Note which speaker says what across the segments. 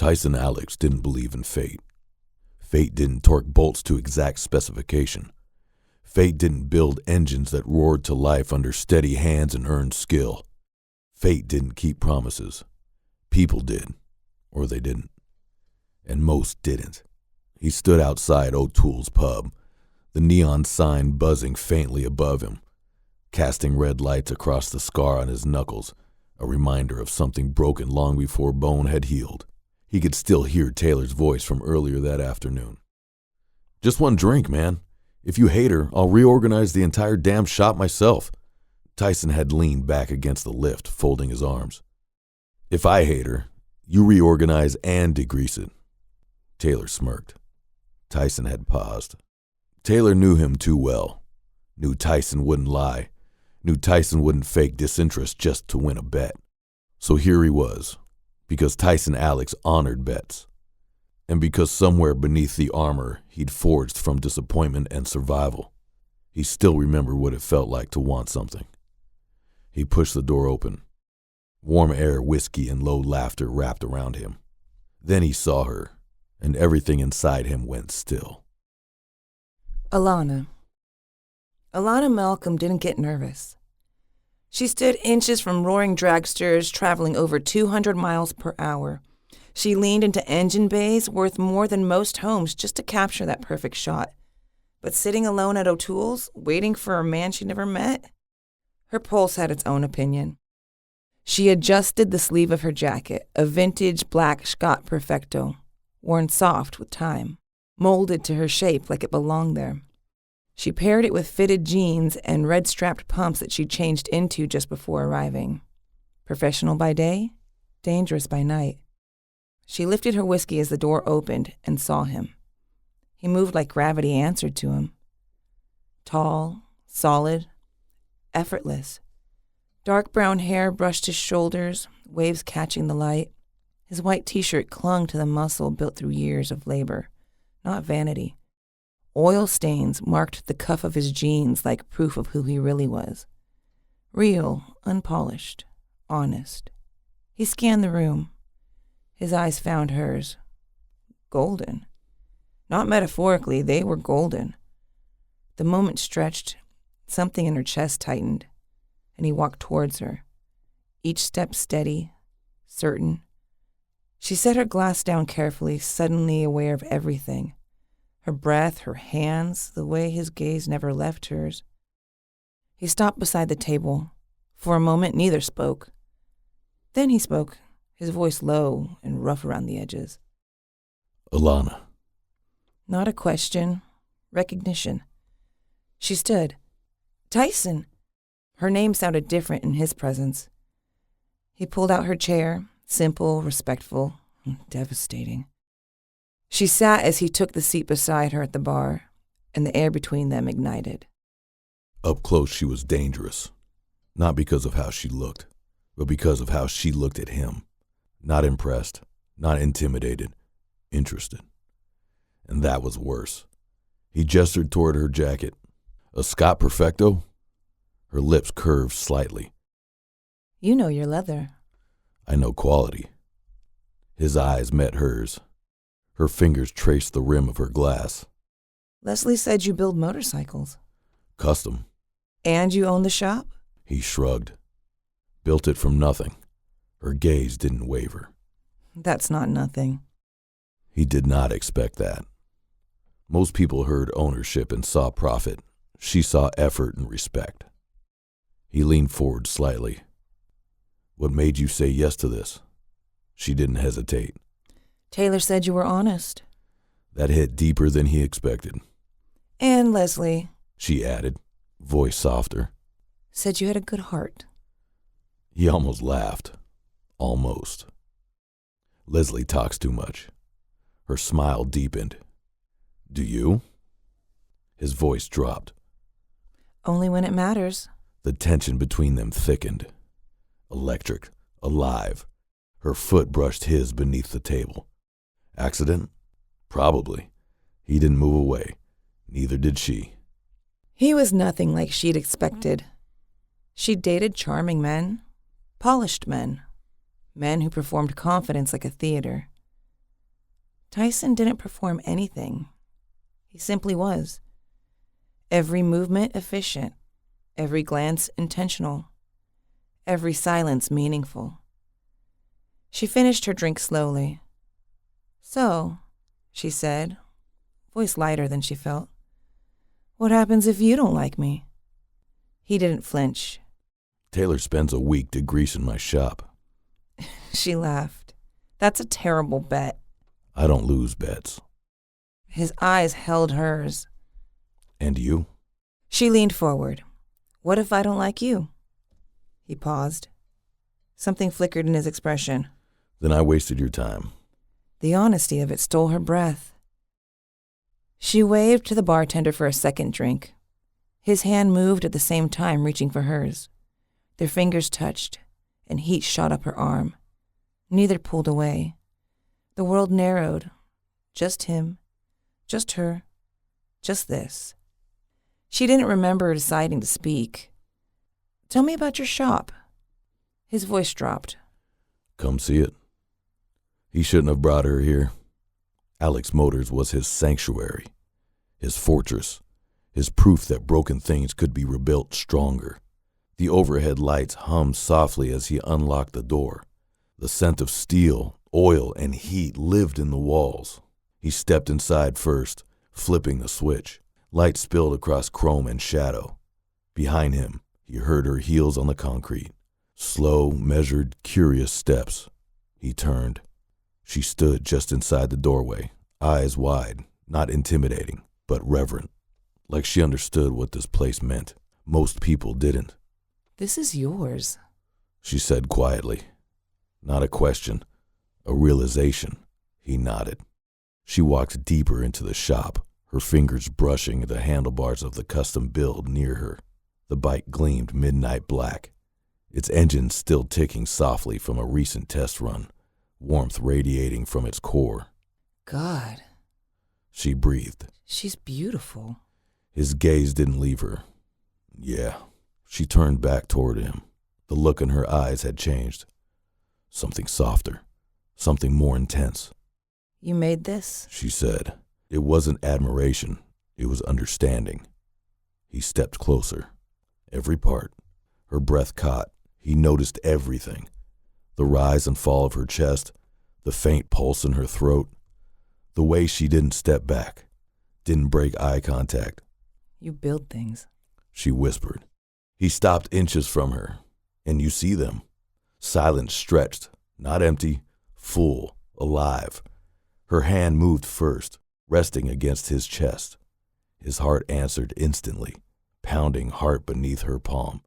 Speaker 1: Tyson Alex didn't believe in fate. Fate didn't torque bolts to exact specification. Fate didn't build engines that roared to life under steady hands and earned skill. Fate didn't keep promises. People did, or they didn't. And most didn't. He stood outside O'Toole's pub, the neon sign buzzing faintly above him, casting red lights across the scar on his knuckles, a reminder of something broken long before bone had healed. He could still hear Taylor's voice from earlier that afternoon. "Just one drink, man. If you hate her, I'll reorganize the entire damn shop myself." Tyson had leaned back against the lift, folding his arms. "If I hate her, you reorganize and degrease it." Taylor smirked. Tyson had paused. Taylor knew him too well. Knew Tyson wouldn't lie. Knew Tyson wouldn't fake disinterest just to win a bet. So here he was, because Tyson Alex honored bets. And because somewhere beneath the armor he'd forged from disappointment and survival, he still remembered what it felt like to want something. He pushed the door open. Warm air, whiskey, and low laughter wrapped around him. Then he saw her, and everything inside him went still.
Speaker 2: Alannah. Alannah Malcolm didn't get nervous. She stood inches from roaring dragsters traveling over 200 miles per hour. She leaned into engine bays worth more than most homes just to capture that perfect shot. But sitting alone at O'Toole's, waiting for a man she never met? Her pulse had its own opinion. She adjusted the sleeve of her jacket, a vintage black Scott Perfecto, worn soft with time, molded to her shape like it belonged there. She paired it with fitted jeans and red-strapped pumps that she changed into just before arriving. Professional by day, dangerous by night. She lifted her whiskey as the door opened and saw him. He moved like gravity answered to him. Tall, solid, effortless. Dark brown hair brushed his shoulders, waves catching the light. His white t-shirt clung to the muscle built through years of labor, not vanity. Oil stains marked the cuff of his jeans like proof of who he really was. Real, unpolished, honest. He scanned the room. His eyes found hers. Golden. Not metaphorically, they were golden. The moment stretched, something in her chest tightened, and he walked towards her, each step steady, certain. She set her glass down carefully, suddenly aware of everything. Her breath, her hands, the way his gaze never left hers. He stopped beside the table. For a moment, neither spoke. Then he spoke, his voice low and rough around the edges.
Speaker 1: "Alannah."
Speaker 2: Not a question, recognition. She stood. "Tyson." Her name sounded different in his presence. He pulled out her chair, simple, respectful, devastating. She sat as he took the seat beside her at the bar, and the air between them ignited.
Speaker 1: Up close she was dangerous. Not because of how she looked, but because of how she looked at him. Not impressed, not intimidated, interested. And that was worse. He gestured toward her jacket. "A Scott Perfecto?" Her lips curved slightly.
Speaker 2: "You know your leather."
Speaker 1: "I know quality." His eyes met hers. Her fingers traced the rim of her glass.
Speaker 2: "Leslie said you build motorcycles."
Speaker 1: "Custom."
Speaker 2: "And you own the shop?"
Speaker 1: He shrugged. "Built it from nothing." Her gaze didn't waver.
Speaker 2: "That's not nothing."
Speaker 1: He did not expect that. Most people heard ownership and saw profit. She saw effort and respect. He leaned forward slightly. "What made you say yes to this?" She didn't hesitate.
Speaker 2: "Taylor said you were honest."
Speaker 1: That hit deeper than he expected.
Speaker 2: "And Leslie,"
Speaker 1: she added, voice softer,
Speaker 2: "said you had a good heart."
Speaker 1: He almost laughed. Almost. Leslie talks too much. Her smile deepened. "Do you?" His voice dropped.
Speaker 2: "Only when it matters."
Speaker 1: The tension between them thickened. Electric, alive. Her foot brushed his beneath the table. Accident? Probably. He didn't move away. Neither did she.
Speaker 2: He was nothing like she'd expected. She'd dated charming men, polished men, men who performed confidence like a theater. Tyson didn't perform anything. He simply was. Every movement efficient, every glance intentional, every silence meaningful. She finished her drink slowly. "So," she said, voice lighter than she felt, "what happens if you don't like me?" He didn't flinch.
Speaker 1: Taylor spends a week degreasing my shop.
Speaker 2: She laughed. "That's a terrible bet."
Speaker 1: I don't lose bets.
Speaker 2: His eyes held hers.
Speaker 1: And you?
Speaker 2: She leaned forward. "What if I don't like you?" He paused. Something flickered in his expression.
Speaker 1: Then I wasted your time.
Speaker 2: The honesty of it stole her breath. She waved to the bartender for a second drink. His hand moved at the same time, reaching for hers. Their fingers touched, and heat shot up her arm. Neither pulled away. The world narrowed. Just him. Just her. Just this. She didn't remember deciding to speak. "Tell me about your shop." His voice dropped.
Speaker 1: Come see it. He shouldn't have brought her here. Alex Motors was his sanctuary, his fortress, his proof that broken things could be rebuilt stronger. The overhead lights hummed softly as he unlocked the door. The scent of steel, oil, and heat lived in the walls. He stepped inside first, flipping the switch. Light spilled across chrome and shadow. Behind him, he heard her heels on the concrete. Slow, measured, curious steps. He turned. She stood just inside the doorway, eyes wide, not intimidating, but reverent, like she understood what this place meant. Most people didn't.
Speaker 2: "This is yours,"
Speaker 1: She said quietly. Not a question, a realization. He nodded. She walked deeper into the shop, her fingers brushing the handlebars of the custom build near her. The bike gleamed midnight black, its engine still ticking softly from a recent test run, warmth radiating from its core.
Speaker 2: "God,"
Speaker 1: She breathed.
Speaker 2: "she's beautiful."
Speaker 1: His gaze didn't leave her. Yeah. She turned back toward him. The look in her eyes had changed. Something softer, something more intense.
Speaker 2: "You made this?"
Speaker 1: She said. It wasn't admiration, it was understanding. He stepped closer. Every part. Her breath caught. He noticed everything. The rise and fall of her chest, the faint pulse in her throat, the way she didn't step back, didn't break eye contact.
Speaker 2: "You build things,"
Speaker 1: She whispered. He stopped inches from her, and you see them. Silent, stretched, not empty, full, alive. Her hand moved first, resting against his chest. His heart answered instantly, pounding heart beneath her palm.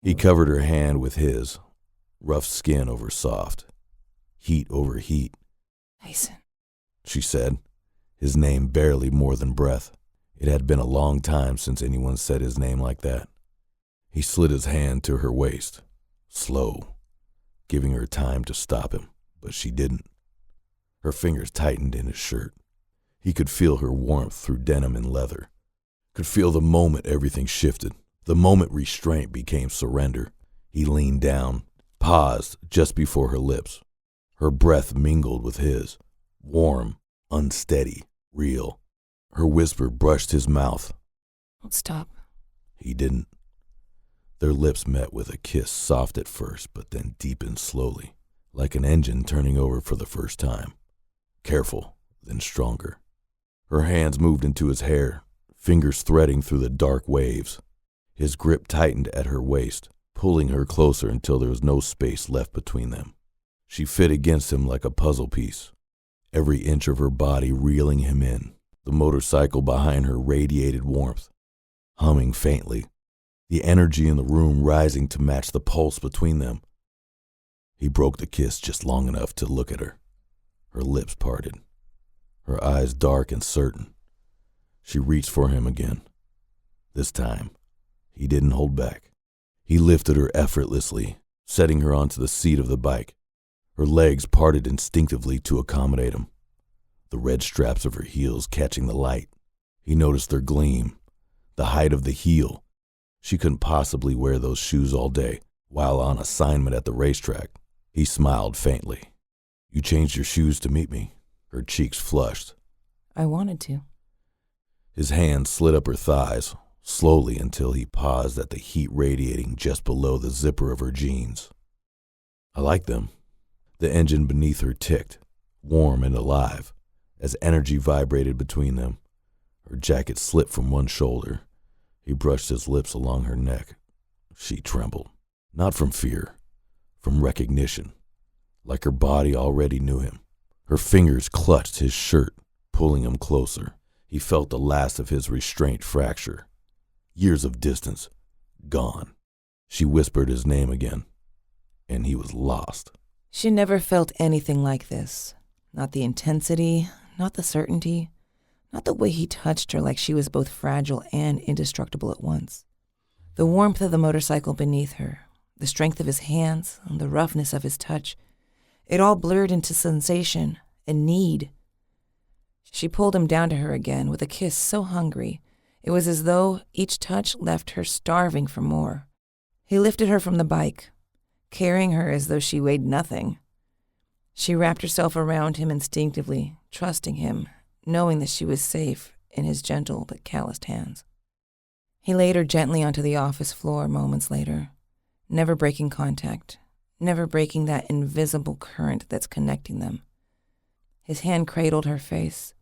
Speaker 1: He covered her hand with his, rough skin over soft, heat over heat.
Speaker 2: "Tyson,"
Speaker 1: She said, his name barely more than breath. It had been a long time since anyone said his name like that. He slid his hand to her waist, slow, giving her time to stop him, but she didn't. Her fingers tightened in his shirt. He could feel her warmth through denim and leather, could feel the moment everything shifted, the moment restraint became surrender. He leaned down, paused just before her lips. Her breath mingled with his, warm, unsteady, real. Her whisper brushed his mouth.
Speaker 2: "Don't stop."
Speaker 1: He didn't. Their lips met with a kiss, soft at first, but then deepened slowly, like an engine turning over for the first time. Careful, then stronger. Her hands moved into his hair, fingers threading through the dark waves. His grip tightened at her waist, pulling her closer until there was no space left between them. She fit against him like a puzzle piece, every inch of her body reeling him in. The motorcycle behind her radiated warmth, humming faintly, the energy in the room rising to match the pulse between them. He broke the kiss just long enough to look at her. Her lips parted, her eyes dark and certain. She reached for him again. This time, he didn't hold back. He lifted her effortlessly, setting her onto the seat of the bike. Her legs parted instinctively to accommodate him, the red straps of her heels catching the light. He noticed their gleam, the height of the heel. She couldn't possibly wear those shoes all day while on assignment at the racetrack. He smiled faintly. You changed your shoes to meet me. Her cheeks flushed.
Speaker 2: I wanted to.
Speaker 1: His hand slid up her thighs, slowly until he paused at the heat radiating just below the zipper of her jeans. I liked them. The engine beneath her ticked, warm and alive, as energy vibrated between them. Her jacket slipped from one shoulder. He brushed his lips along her neck. She trembled, not from fear, from recognition, like her body already knew him. Her fingers clutched his shirt, pulling him closer. He felt the last of his restraint fracture. Years of distance, gone. She whispered his name again, and he was lost.
Speaker 2: She never felt anything like this. Not the intensity, not the certainty, not the way he touched her like she was both fragile and indestructible at once. The warmth of the motorcycle beneath her, the strength of his hands, and the roughness of his touch, it all blurred into sensation and need. She pulled him down to her again with a kiss so hungry, it was as though each touch left her starving for more. He lifted her from the bike, carrying her as though she weighed nothing. She wrapped herself around him instinctively, trusting him, knowing that she was safe in his gentle but calloused hands. He laid her gently onto the office floor moments later, never breaking contact, never breaking that invisible current that's connecting them. His hand cradled her face,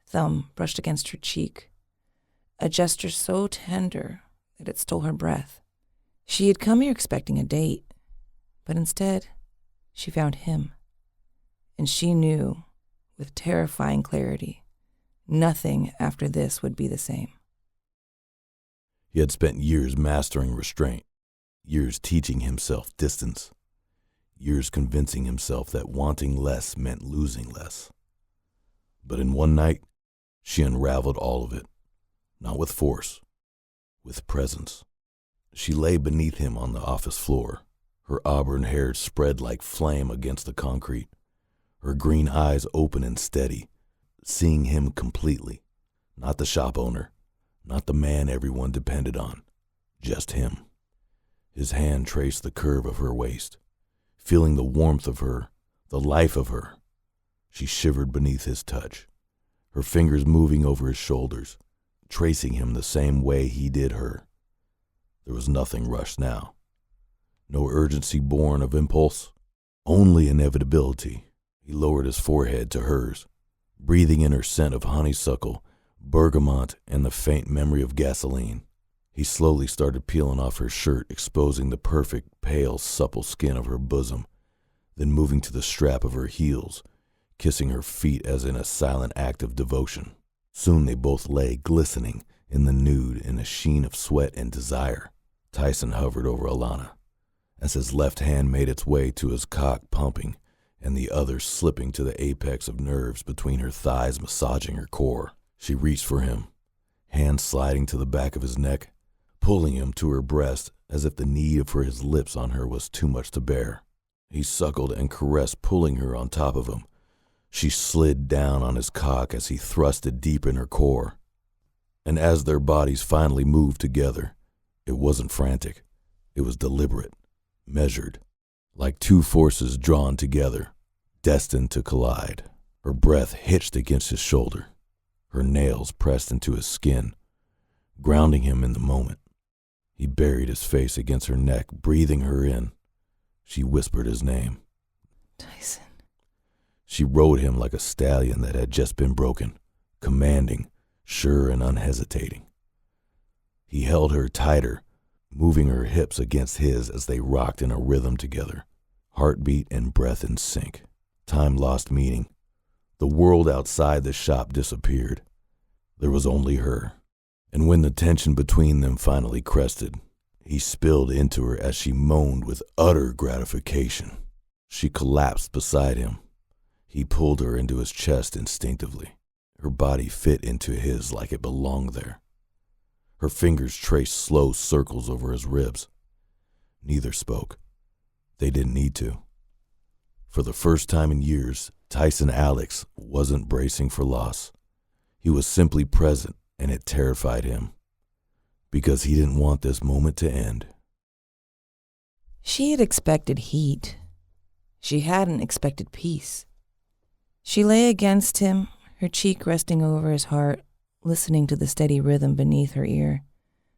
Speaker 2: thumb brushed against her cheek, a gesture so tender that it stole her breath. She had come here expecting a date, but instead, she found him. And she knew, with terrifying clarity, nothing after this would be the same.
Speaker 1: He had spent years mastering restraint, years teaching himself distance, years convincing himself that wanting less meant losing less. But in one night, she unraveled all of it, not with force, with presence. She lay beneath him on the office floor, her auburn hair spread like flame against the concrete, her green eyes open and steady, seeing him completely, not the shop owner, not the man everyone depended on, just him. His hand traced the curve of her waist, feeling the warmth of her, the life of her. She shivered beneath his touch, her fingers moving over his shoulders, tracing him the same way he did her. There was nothing rushed now. No urgency born of impulse, only inevitability. He lowered his forehead to hers, breathing in her scent of honeysuckle, bergamot, and the faint memory of gasoline. He slowly started peeling off her shirt, exposing the perfect, pale, supple skin of her bosom, then moving to the strap of her heels, kissing her feet as in a silent act of devotion. Soon they both lay glistening in the nude in a sheen of sweat and desire. Tyson hovered over Alannah, as his left hand made its way to his cock pumping, and the other slipping to the apex of nerves between her thighs, massaging her core. She reached for him, hands sliding to the back of his neck, pulling him to her breast as if the need for his lips on her was too much to bear. He suckled and caressed, pulling her on top of him. She slid down on his cock as he thrusted deep in her core. And as their bodies finally moved together, it wasn't frantic. It was deliberate, measured, like two forces drawn together, destined to collide. Her breath hitched against his shoulder, her nails pressed into his skin, grounding him in the moment. He buried his face against her neck, breathing her in. She whispered his name.
Speaker 2: Tyson.
Speaker 1: She rode him like a stallion that had just been broken, commanding, sure and unhesitating. He held her tighter, moving her hips against his as they rocked in a rhythm together, heartbeat and breath in sync. Time lost meaning. The world outside the shop disappeared. There was only her. And when the tension between them finally crested, he spilled into her as she moaned with utter gratification. She collapsed beside him. He pulled her into his chest instinctively. Her body fit into his like it belonged there. Her fingers traced slow circles over his ribs. Neither spoke. They didn't need to. For the first time in years, Tyson Alex wasn't bracing for loss. He was simply present, and it terrified him, because he didn't want this moment to end.
Speaker 2: She had expected heat. She hadn't expected peace. She lay against him, her cheek resting over his heart, listening to the steady rhythm beneath her ear.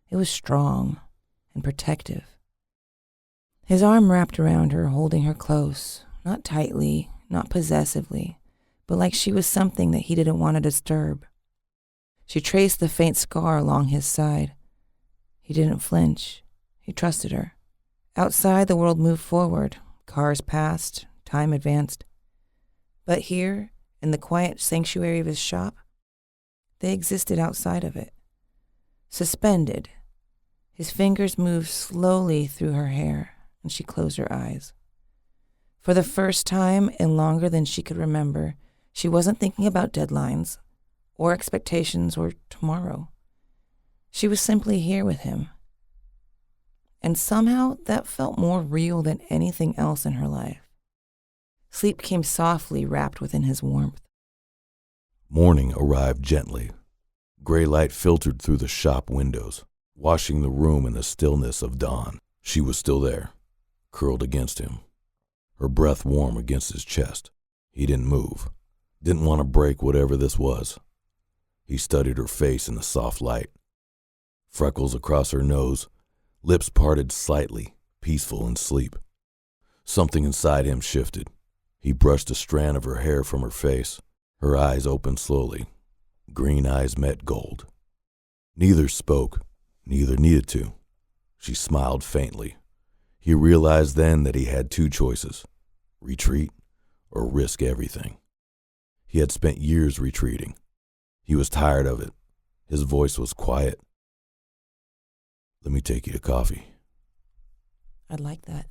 Speaker 2: It was strong and protective. His arm wrapped around her, holding her close, not tightly, not possessively, but like she was something that he didn't want to disturb. She traced the faint scar along his side. He didn't flinch. He trusted her. Outside, the world moved forward. Cars passed. Time advanced. But here, in the quiet sanctuary of his shop, they existed outside of it. Suspended. His fingers moved slowly through her hair, and she closed her eyes. For the first time in longer than she could remember, she wasn't thinking about deadlines or expectations or tomorrow. She was simply here with him. And somehow that felt more real than anything else in her life. Sleep came softly wrapped within his warmth.
Speaker 1: Morning arrived gently. Gray light filtered through the shop windows, washing the room in the stillness of dawn. She was still there, curled against him, her breath warm against his chest. He didn't move, didn't want to break whatever this was. He studied her face in the soft light. Freckles across her nose, lips parted slightly, peaceful in sleep. Something inside him shifted. He brushed a strand of her hair from her face. Her eyes opened slowly. Green eyes met gold. Neither spoke, neither needed to. She smiled faintly. He realized then that he had two choices: retreat or risk everything. He had spent years retreating. He was tired of it. His voice was quiet. "Let me take you to coffee."
Speaker 2: I'd like that.